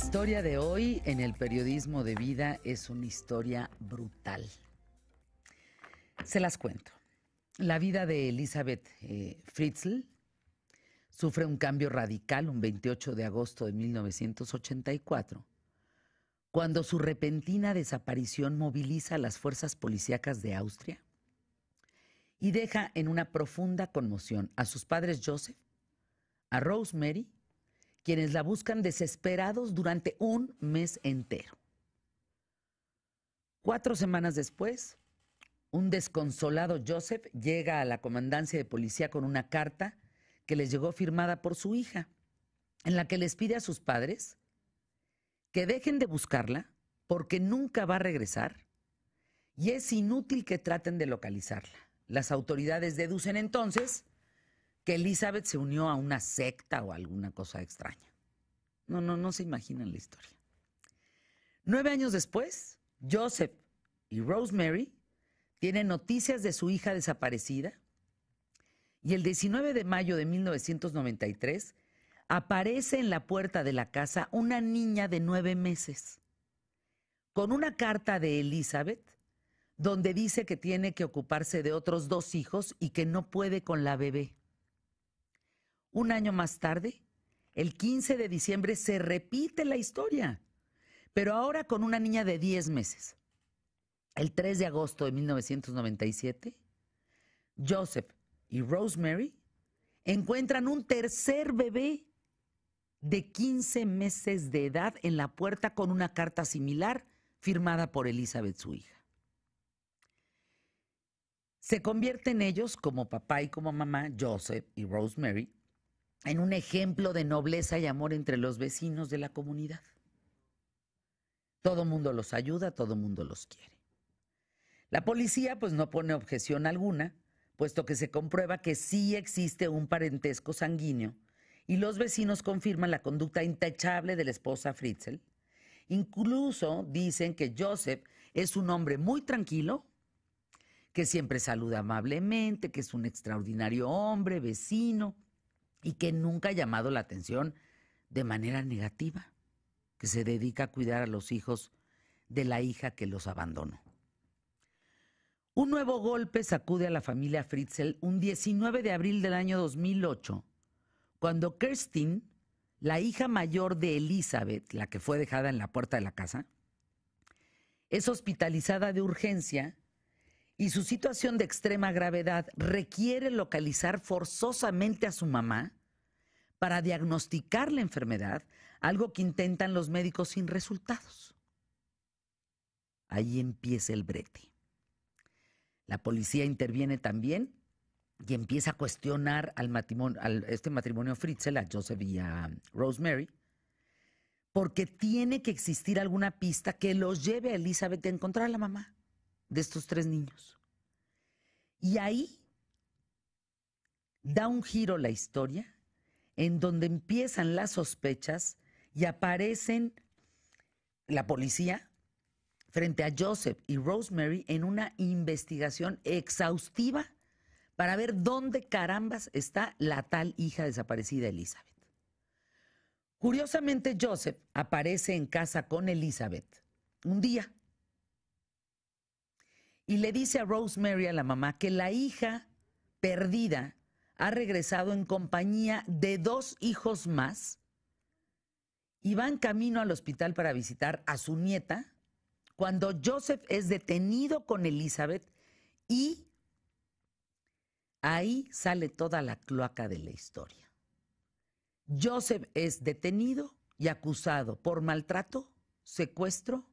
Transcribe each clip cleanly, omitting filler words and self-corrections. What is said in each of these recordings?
Historia de hoy en el periodismo de vida es una historia brutal. Se las cuento. La vida de Elizabeth Fritzl sufre un cambio radical un 28 de agosto de 1984, cuando su repentina desaparición moviliza a las fuerzas policíacas de Austria y deja en una profunda conmoción a sus padres Joseph, a Rosemary, quienes la buscan desesperados durante un mes entero. 4 semanas después, un desconsolado Joseph llega a la comandancia de policía con una carta que les llegó firmada por su hija, en la que les pide a sus padres que dejen de buscarla porque nunca va a regresar y es inútil que traten de localizarla. Las autoridades deducen entonces que Elizabeth se unió a una secta o alguna cosa extraña. No se imaginan la historia. 9 años después, Joseph y Rosemary tienen noticias de su hija desaparecida y el 19 de mayo de 1993 aparece en la puerta de la casa una niña de 9 meses con una carta de Elizabeth donde dice que tiene que ocuparse de otros 2 hijos y que no puede con la bebé. Un año más tarde, el 15 de diciembre, se repite la historia, pero ahora con una niña de 10 meses. El 3 de agosto de 1997, Joseph y Rosemary encuentran un tercer bebé de 15 meses de edad en la puerta con una carta similar firmada por Elizabeth, su hija. Se convierten ellos, como papá y como mamá, Joseph y Rosemary, en un ejemplo de nobleza y amor entre los vecinos de la comunidad. Todo mundo los ayuda, todo mundo los quiere. La policía pues no pone objeción alguna, puesto que se comprueba que sí existe un parentesco sanguíneo y los vecinos confirman la conducta intachable de la esposa Fritzl. Incluso dicen que Joseph es un hombre muy tranquilo, que siempre saluda amablemente, que es un extraordinario hombre, vecino, y que nunca ha llamado la atención de manera negativa, que se dedica a cuidar a los hijos de la hija que los abandonó. Un nuevo golpe sacude a la familia Fritzl un 19 de abril del año 2008, cuando Kerstin, la hija mayor de Elizabeth, la que fue dejada en la puerta de la casa, es hospitalizada de urgencia y su situación de extrema gravedad requiere localizar forzosamente a su mamá para diagnosticar la enfermedad, algo que intentan los médicos sin resultados. Ahí empieza el brete. La policía interviene también y empieza a cuestionar este matrimonio Fritzl, a Joseph y a Rosemary, porque tiene que existir alguna pista que los lleve a Elizabeth a encontrar a la mamá de estos 3 niños. Y ahí da un giro la historia en donde empiezan las sospechas y aparecen la policía frente a Joseph y Rosemary en una investigación exhaustiva para ver dónde carambas está la tal hija desaparecida Elizabeth. Curiosamente, Joseph aparece en casa con Elizabeth un día y le dice a Rosemary, a la mamá, que la hija perdida ha regresado en compañía de 2 hijos más y va en camino al hospital para visitar a su nieta cuando Joseph es detenido con Elizabeth y ahí sale toda la cloaca de la historia. Joseph es detenido y acusado por maltrato, secuestro,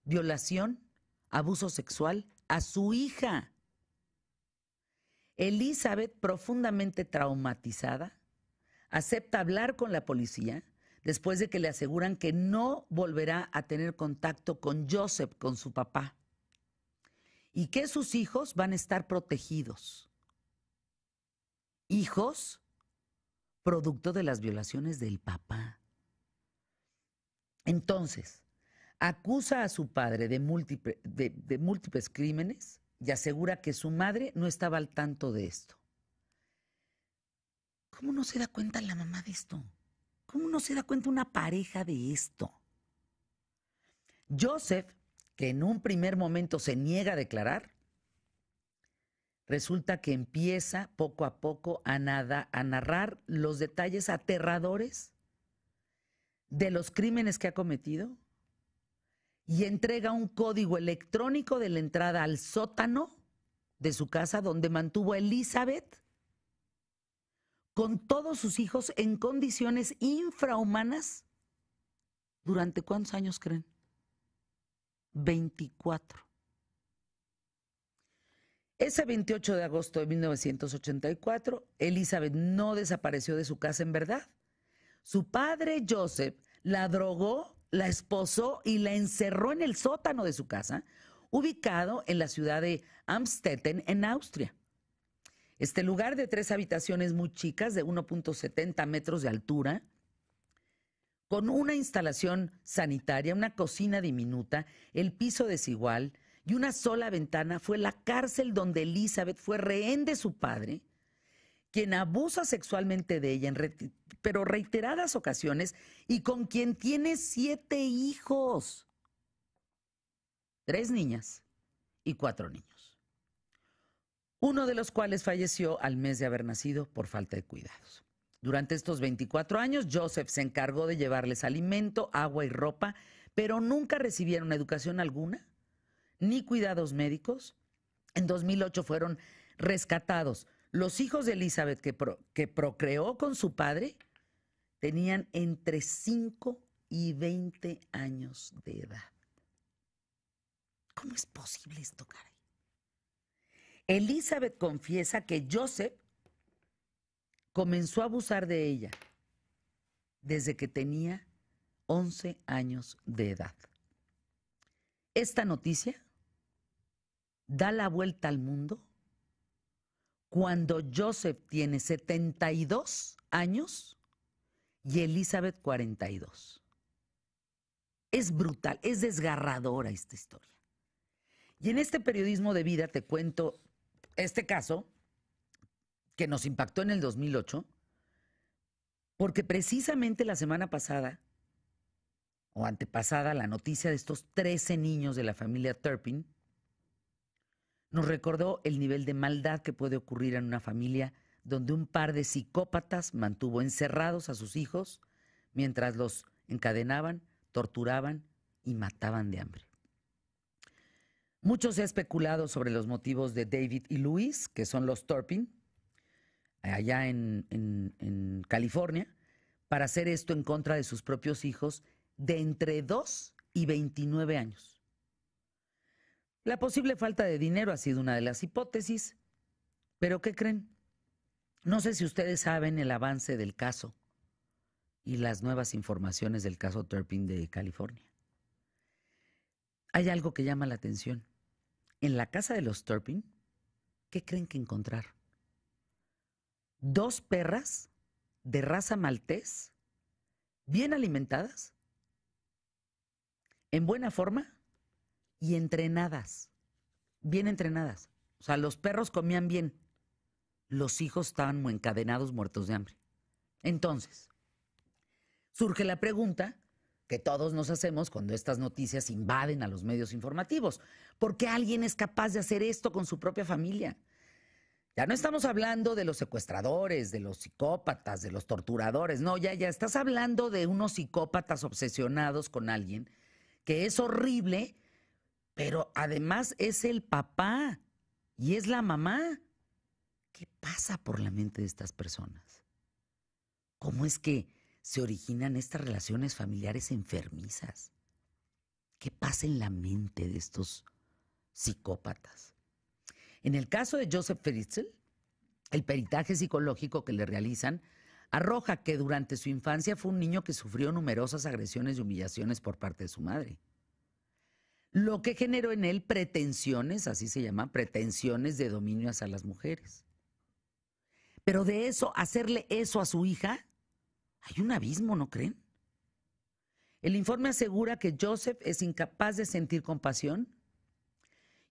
violación, abuso sexual a su hija. Elizabeth, profundamente traumatizada, acepta hablar con la policía después de que le aseguran que no volverá a tener contacto con Joseph, con su papá, y que sus hijos van a estar protegidos. Hijos producto de las violaciones del papá. Entonces, acusa a su padre de múltiples crímenes y asegura que su madre no estaba al tanto de esto. ¿Cómo no se da cuenta la mamá de esto? ¿Cómo no se da cuenta una pareja de esto? Joseph, que en un primer momento se niega a declarar, resulta que empieza poco a poco a narrar los detalles aterradores de los crímenes que ha cometido y entrega un código electrónico de la entrada al sótano de su casa donde mantuvo a Elizabeth con todos sus hijos en condiciones infrahumanas. ¿Durante cuántos años creen? 24. Ese 28 de agosto de 1984, Elizabeth no desapareció de su casa en verdad. Su padre, Joseph, la drogó, la esposó y la encerró en el sótano de su casa, ubicado en la ciudad de Amstetten, en Austria. Este lugar de 3 habitaciones muy chicas, de 1.70 metros de altura, con una instalación sanitaria, una cocina diminuta, el piso desigual y una sola ventana, fue la cárcel donde Elizabeth fue rehén de su padre, quien abusa sexualmente de ella pero reiteradas ocasiones y con quien tiene 7 hijos, 3 niñas y 4 niños, uno de los cuales falleció al mes de haber nacido por falta de cuidados. Durante estos 24 años, Joseph se encargó de llevarles alimento, agua y ropa, pero nunca recibieron educación alguna, ni cuidados médicos. En 2008 fueron rescatados. Los hijos de Elizabeth que procreó con su padre tenían entre 5 y 20 años de edad. ¿Cómo es posible esto, caray? Elizabeth confiesa que Joseph comenzó a abusar de ella desde que tenía 11 años de edad. Esta noticia da la vuelta al mundo cuando Joseph tiene 72 años y Elizabeth 42. Es brutal, es desgarradora esta historia. Y en este periodismo de vida te cuento este caso que nos impactó en el 2008, porque precisamente la semana pasada o antepasada, la noticia de estos 13 niños de la familia Turpin nos recordó el nivel de maldad que puede ocurrir en una familia donde un par de psicópatas mantuvo encerrados a sus hijos mientras los encadenaban, torturaban y mataban de hambre. Mucho se ha especulado sobre los motivos de David y Louise, que son los Turpin, allá en California, para hacer esto en contra de sus propios hijos de entre 2 y 29 años. La posible falta de dinero ha sido una de las hipótesis, pero ¿qué creen? No sé si ustedes saben el avance del caso y las nuevas informaciones del caso Turpin de California. Hay algo que llama la atención. En la casa de los Turpin, ¿qué creen que encontraron? 2 perras de raza maltés, bien alimentadas, en buena forma y entrenadas, bien entrenadas. O sea, los perros comían bien, los hijos estaban encadenados, muertos de hambre. Entonces, surge la pregunta que todos nos hacemos cuando estas noticias invaden a los medios informativos. ¿Por qué alguien es capaz de hacer esto con su propia familia? Ya no estamos hablando de los secuestradores, de los psicópatas, de los torturadores. No, ya estás hablando de unos psicópatas obsesionados con alguien que es horrible, pero además es el papá y es la mamá. ¿Qué pasa por la mente de estas personas? ¿Cómo es que se originan estas relaciones familiares enfermizas? ¿Qué pasa en la mente de estos psicópatas? En el caso de Joseph Fritzl, el peritaje psicológico que le realizan arroja que durante su infancia fue un niño que sufrió numerosas agresiones y humillaciones por parte de su madre, lo que generó en él pretensiones, así se llama, pretensiones de dominio hacia las mujeres. Pero de eso, hacerle eso a su hija, hay un abismo, ¿no creen? El informe asegura que Joseph es incapaz de sentir compasión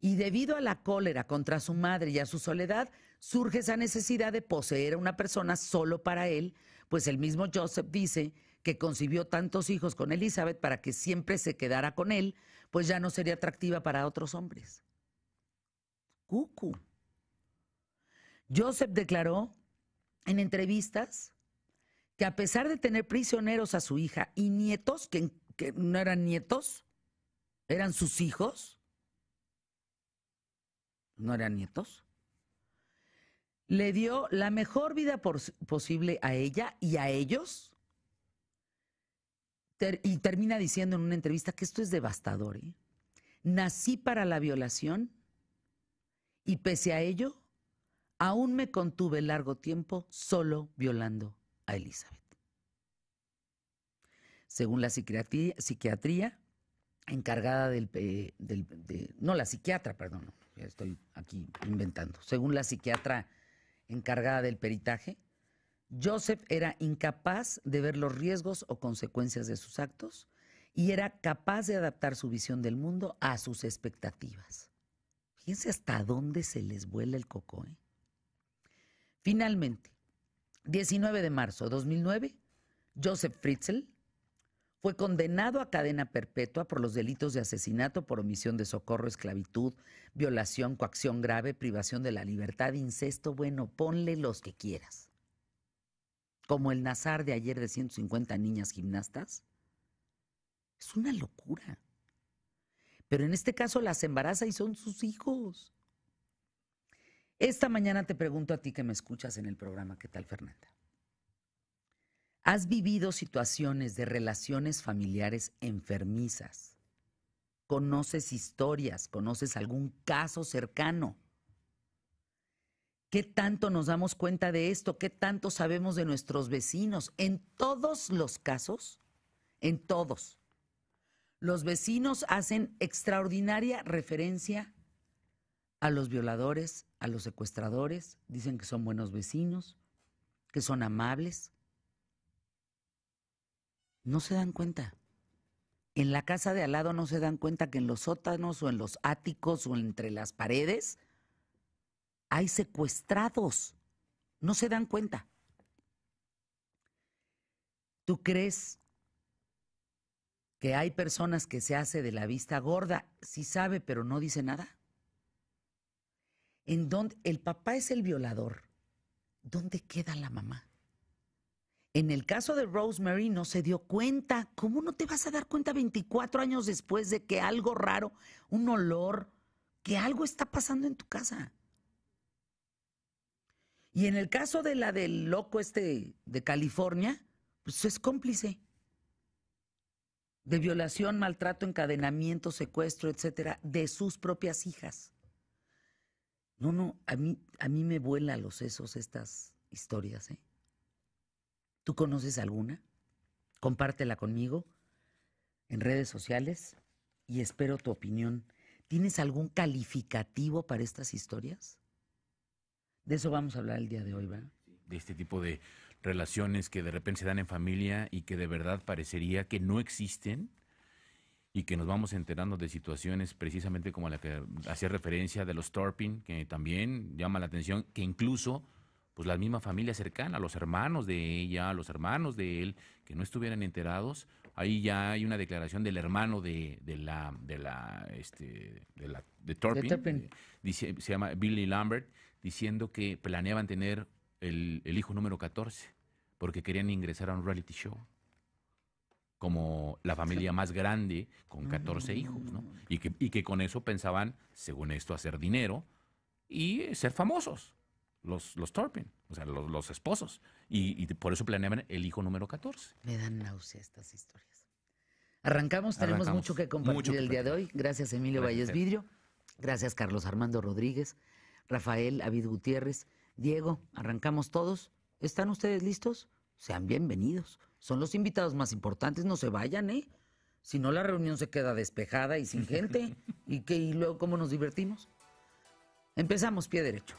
y debido a la cólera contra su madre y a su soledad, surge esa necesidad de poseer a una persona solo para él, pues el mismo Joseph dice que concibió tantos hijos con Elizabeth para que siempre se quedara con él, pues ya no sería atractiva para otros hombres. Cucu. Joseph declaró en entrevistas que a pesar de tener prisioneros a su hija y nietos, que no eran nietos, eran sus hijos, no eran nietos, le dio la mejor vida posible a ella y a ellos. Y termina diciendo en una entrevista que esto es devastador, ¿eh? Nací para la violación y pese a ello, aún me contuve largo tiempo solo violando a Elizabeth. Según la psiquiatría encargada no, la psiquiatra, perdón, ya estoy aquí inventando. Según la psiquiatra encargada del peritaje, Joseph era incapaz de ver los riesgos o consecuencias de sus actos y era capaz de adaptar su visión del mundo a sus expectativas. Fíjense hasta dónde se les vuela el coco, ¿eh? Finalmente, 19 de marzo de 2009, Joseph Fritzl fue condenado a cadena perpetua por los delitos de asesinato por omisión de socorro, esclavitud, violación, coacción grave, privación de la libertad, incesto. Bueno, ponle los que quieras. Como el Nazar de ayer de 150 niñas gimnastas. Es una locura. Pero en este caso las embaraza y son sus hijos. Esta mañana te pregunto a ti que me escuchas en el programa, ¿qué tal, Fernanda? ¿Has vivido situaciones de relaciones familiares enfermizas? ¿Conoces historias? ¿Conoces algún caso cercano? ¿Qué tanto nos damos cuenta de esto? ¿Qué tanto sabemos de nuestros vecinos? En todos los casos, en todos, los vecinos hacen extraordinaria referencia a los violadores, a los secuestradores. Dicen que son buenos vecinos, que son amables. No se dan cuenta. En la casa de al lado no se dan cuenta que en los sótanos o en los áticos o entre las paredes hay secuestrados. No se dan cuenta. ¿Tú crees que hay personas que se hace de la vista gorda? Sí sabe, pero no dice nada. En donde el papá es el violador, ¿dónde queda la mamá? En el caso de Rosemary no se dio cuenta. ¿Cómo no te vas a dar cuenta 24 años después de que algo raro, un olor, que algo está pasando en tu casa? Y en el caso de la del loco de California, pues es cómplice de violación, maltrato, encadenamiento, secuestro, etcétera, de sus propias hijas. No, a mí me vuelan los sesos estas historias, ¿eh? ¿Tú conoces alguna? Compártela conmigo en redes sociales y espero tu opinión. ¿Tienes algún calificativo para estas historias? De eso vamos a hablar el día de hoy, ¿verdad? De este tipo de relaciones que de repente se dan en familia y que de verdad parecería que no existen y que nos vamos enterando de situaciones precisamente como la que hacía referencia de los Turpin, que también llama la atención, que incluso pues la misma familia cercana, los hermanos de ella, los hermanos de él, que no estuvieran enterados. Ahí ya hay una declaración del hermano de Turpin, se llama Billy Lambert, diciendo que planeaban tener el hijo número 14, porque querían ingresar a un reality show, como la familia más grande, con 14 hijos, ¿no? Y que con eso pensaban, según esto, hacer dinero y ser famosos. Los Turpin, o sea, los esposos. Y por eso planeaban el hijo número 14. Me dan náusea estas historias. Arrancamos, tenemos mucho que compartir el día de hoy. Gracias, Emilio Valles Vidrio. Gracias, Carlos Armando Rodríguez, Rafael Avid Gutiérrez, Diego. Arrancamos todos. ¿Están ustedes listos? Sean bienvenidos. Son los invitados más importantes, no se vayan, ¿eh? Si no, la reunión se queda despejada y sin gente. ¿Y luego cómo nos divertimos? Empezamos, pie derecho.